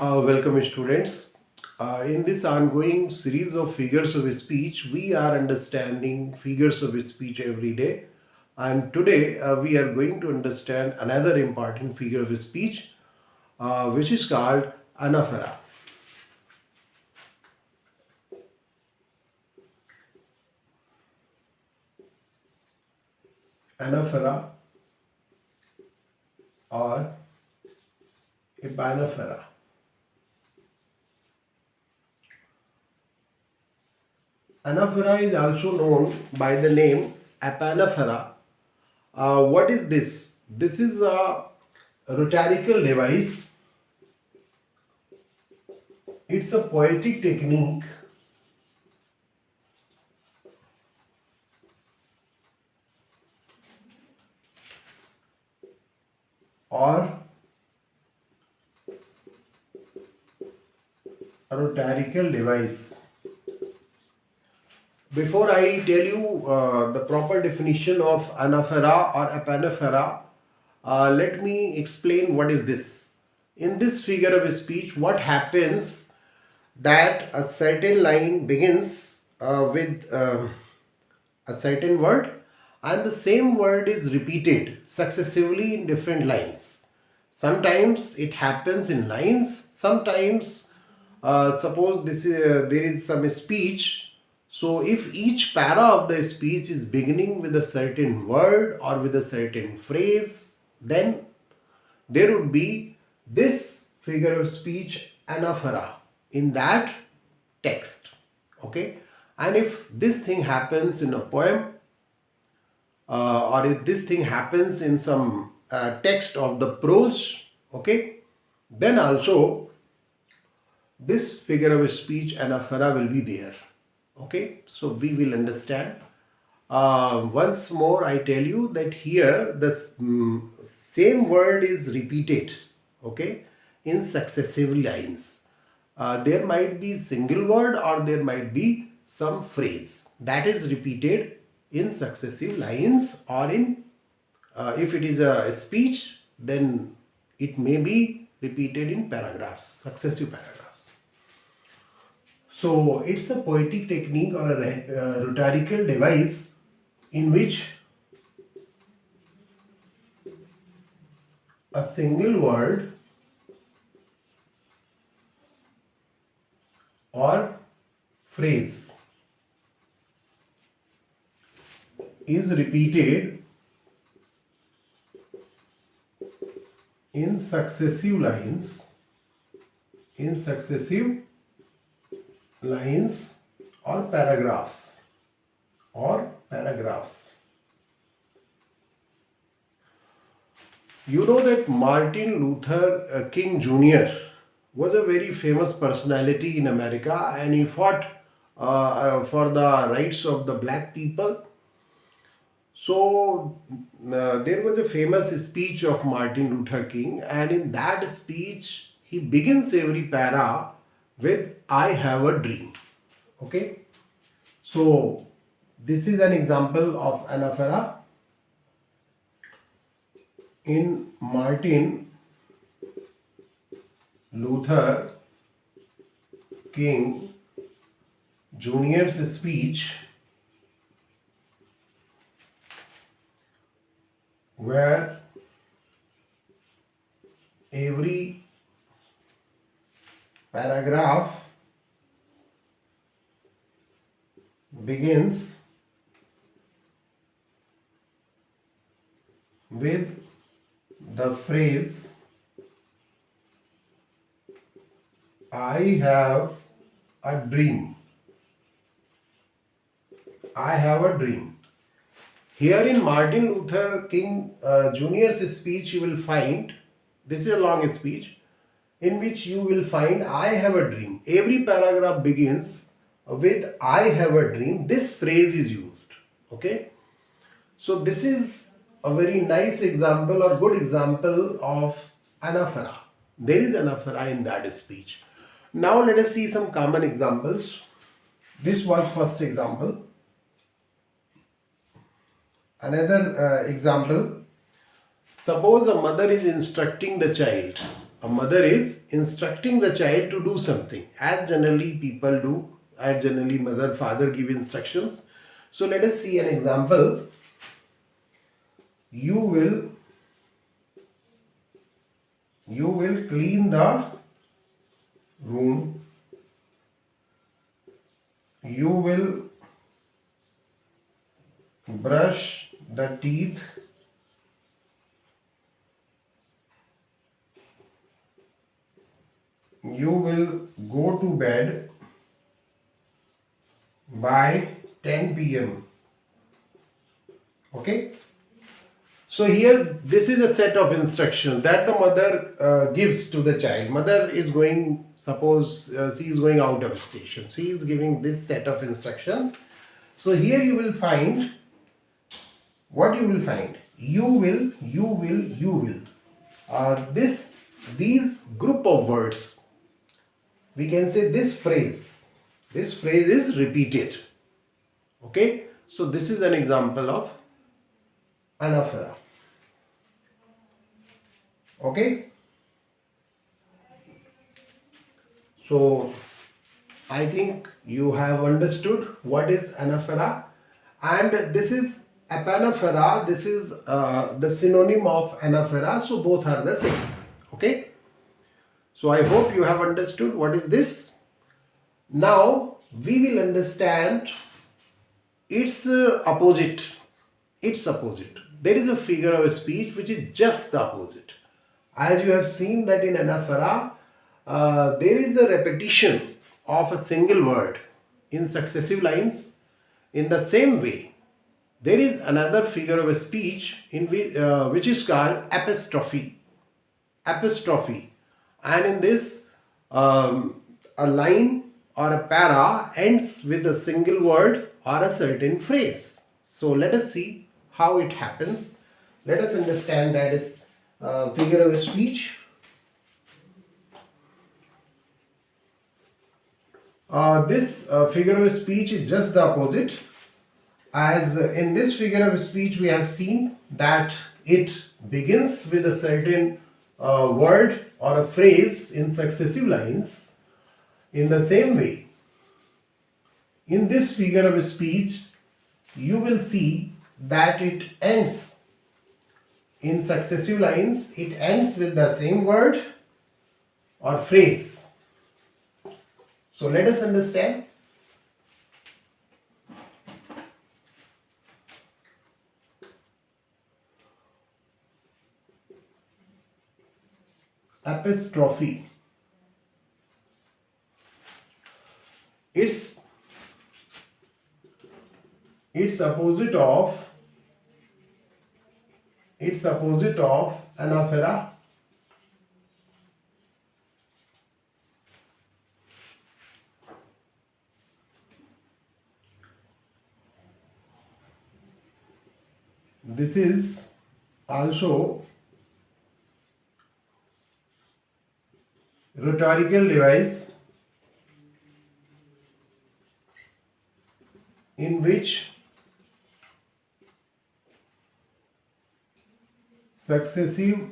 Welcome students. In this ongoing series of figures of speech, we are understanding figures of speech every day. And today we are going to understand another important figure of speech which is called Anaphora. Anaphora or Epanophora. Anaphora is also known by the name Epanophora. What is this? This is a rhetorical device. It's a poetic technique or a rhetorical device. Before I tell you the proper definition of Anaphora or Epanophora, let me explain what is this. In this figure of speech, what happens that a certain line begins with a certain word and the same word is repeated successively in different lines. Sometimes it happens in lines, sometimes suppose there is some speech. So if each para of the speech is beginning with a certain word or with a certain phrase, then there would be this figure of speech anaphora in that text. Okay, and if this thing happens in a poem or if this thing happens in some text of the prose, okay, then also this figure of speech anaphora will be there. Okay, so we will understand. Once more I tell you that here the same word is repeated, okay, in successive lines. There might be single word or there might be some phrase that is repeated in successive lines, or in if it is a speech, then it may be repeated in paragraphs, successive paragraphs. So it's a poetic technique or a rhetorical device in which a single word or phrase is repeated in successive lines, or paragraphs You know that Martin Luther King Jr. was a very famous personality in America, and he fought for the rights of the black people. So there was a famous speech of Martin Luther King, and in that speech he begins every para with "I have a dream." Okay, so this is an example of anaphora. In Martin Luther King Jr.'s speech, where every paragraph begins with the phrase "I have a dream." I have a dream. Here in Martin Luther King Jr.'s speech, you will find, this is a long speech, in which you will find "I have a dream." Every paragraph begins with "I have a dream." This phrase is used. Okay, so this is a very nice example or good example of anaphora. There is anaphora in that speech. Now let us see some common examples. This was first example. Another example, suppose a mother is instructing the child a mother is instructing the child to do something, as generally people do, as generally mother, father give instructions. So let us see an example. You will clean the room. You will brush the teeth. You will go to bed by 10 p.m. Okay. So here this is a set of instructions that the mother gives to the child. Mother is going, suppose she is going out of station. She is giving this set of instructions. So here you will find, what you will find? You will. These group of words, we can say this phrase is repeated. Okay. So this is an example of Anaphora. Okay. So I think you have understood what is Anaphora, and this is Epanaphora. This is the synonym of Anaphora. So both are the same. Okay. So I hope you have understood what is this. Now we will understand its opposite. Its opposite. There is a figure of speech which is just the opposite. As you have seen that in Anaphora, there is a repetition of a single word in successive lines. In the same way, there is another figure of speech in which is called epistrophe. Epistrophe. And in this, a line or a para ends with a single word or a certain phrase. So let us see how it happens. Let us understand that is figure of speech. This figure of speech is just the opposite. As in this figure of speech we have seen that it begins with a certain word or a phrase in successive lines. In the same way, in this figure of speech, you will see that it ends in successive lines. It ends with the same word or phrase. So let us understand. Epistrophe. It's opposite of Anaphora. This is also rhetorical device in which successive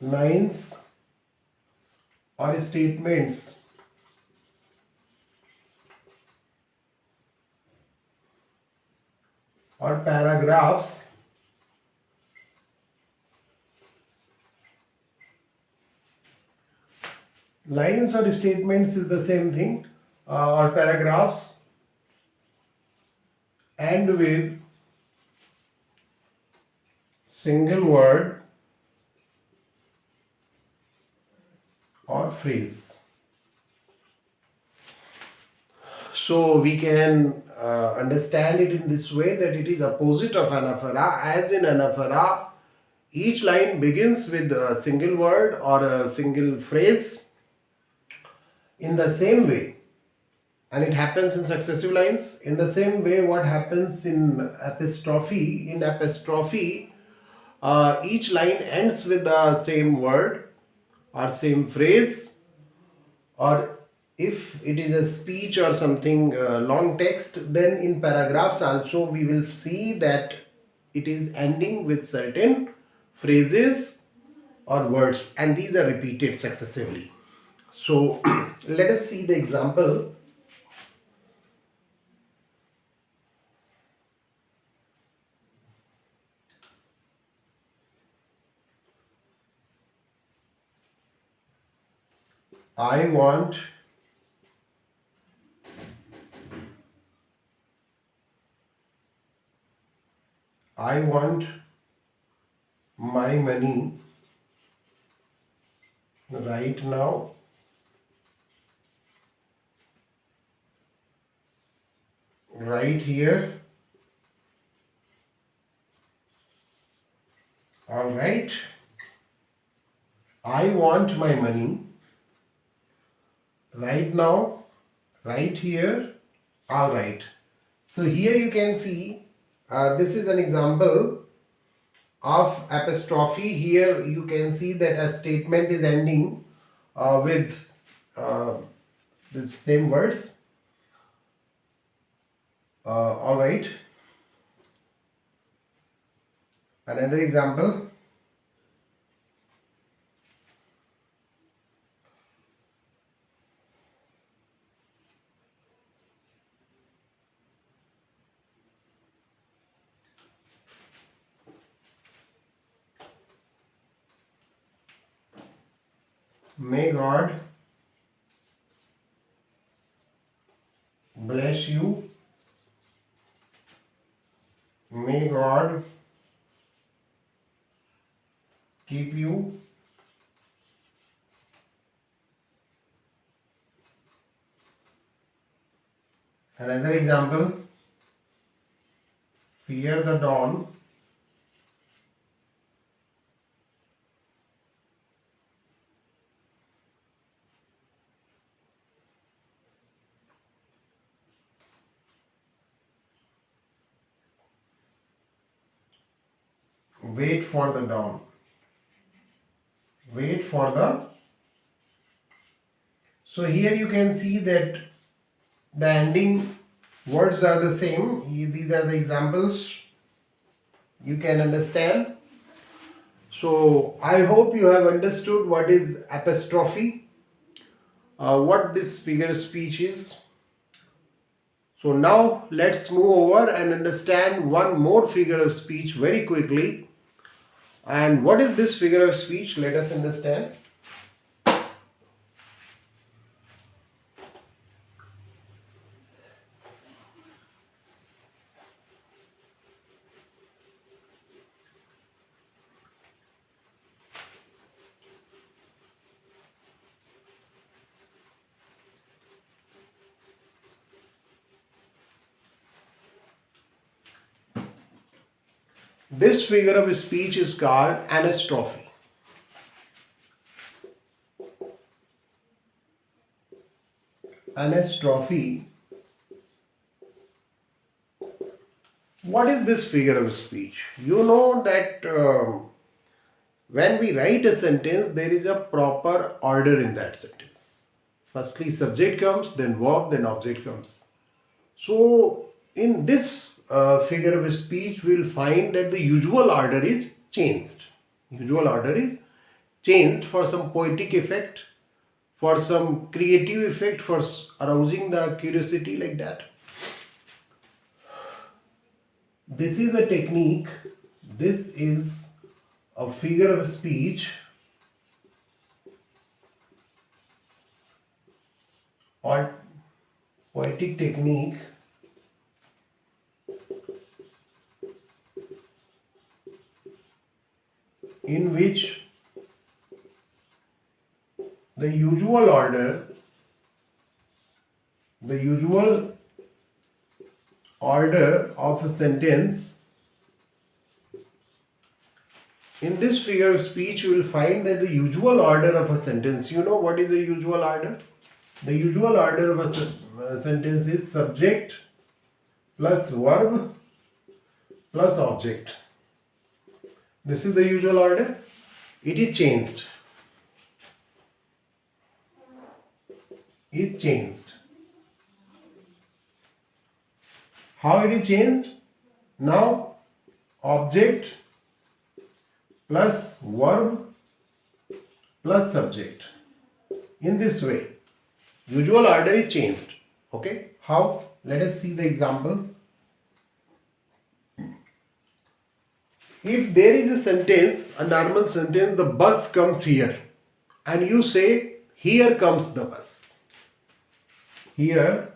lines or statements or paragraphs lines or statements is the same thing, or paragraphs end with single word or phrase. So we can understand it in this way, that it is opposite of Anaphora. As in Anaphora, each line begins with a single word or a single phrase. In the same way, and it happens in successive lines. In the same way, what happens in epistrophe? In epistrophe, each line ends with the same word or same phrase, or if it is a speech or something long text, then in paragraphs also we will see that it is ending with certain phrases or words, and these are repeated successively. So let us see the example. I want my money right now. Right here. All right. I want my money right now, right here. All right. So here you can see this is an example of epistrophe. Here you can see that a statement is ending with the same words. All right. Another example. May God bless you. May God keep you. Another example. Fear the dawn. Wait for the dawn. Wait for the. So here you can see that the ending words are the same. These are the examples you can understand. So I hope you have understood what is epistrophe, what this figure of speech is. So now let's move over and understand one more figure of speech very quickly. And what is this figure of speech? Let us understand. This figure of speech is called Epistrophe. Epistrophe. What is this figure of speech? You know that when we write a sentence, there is a proper order in that sentence. Firstly, subject comes, then verb, then object comes. So, in this figure of speech, we will find that the usual order is changed. Usual order is changed for some poetic effect, for some creative effect, for arousing the curiosity, like that. This is a technique. This is a figure of speech or poetic technique in which the usual order of a sentence, in this figure of speech you will find that the usual order of a sentence, you know what is the usual order? The usual order of a sentence is subject plus verb plus object. This is the usual order. It is changed. It changed. How it is changed? Now object plus verb plus subject. In this way, usual order is changed. Okay, how? Let us see the example. If there is a sentence, a normal sentence, the bus comes here, and you say, here comes the bus. Here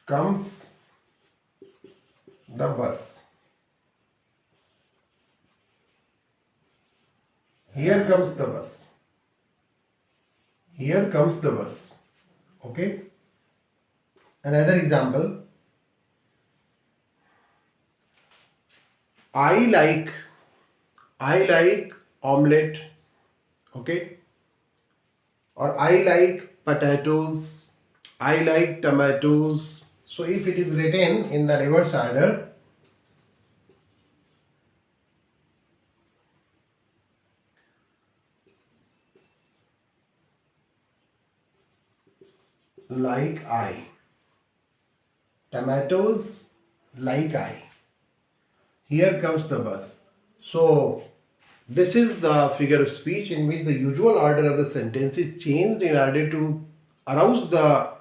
comes the bus. Here comes the bus. Here comes the bus. Okay. Another example. I like omelette. Okay. Or I like potatoes. I like tomatoes. So if it is written in the reverse order, like I, tomatoes like I, here comes the bus. So this is the figure of speech in which the usual order of the sentence is changed in order to arouse the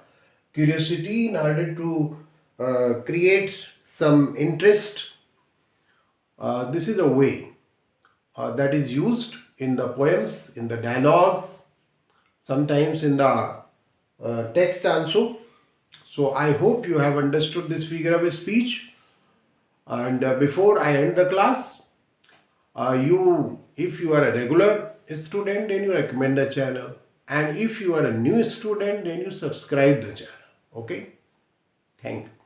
curiosity, in order to create some interest. This is a way that is used in the poems, in the dialogues, sometimes in the text also. So I hope you have understood this figure of speech. And before I end the class, if you are a regular student, then you recommend the channel, and if you are a new student, then you subscribe the channel. Okay, thank you.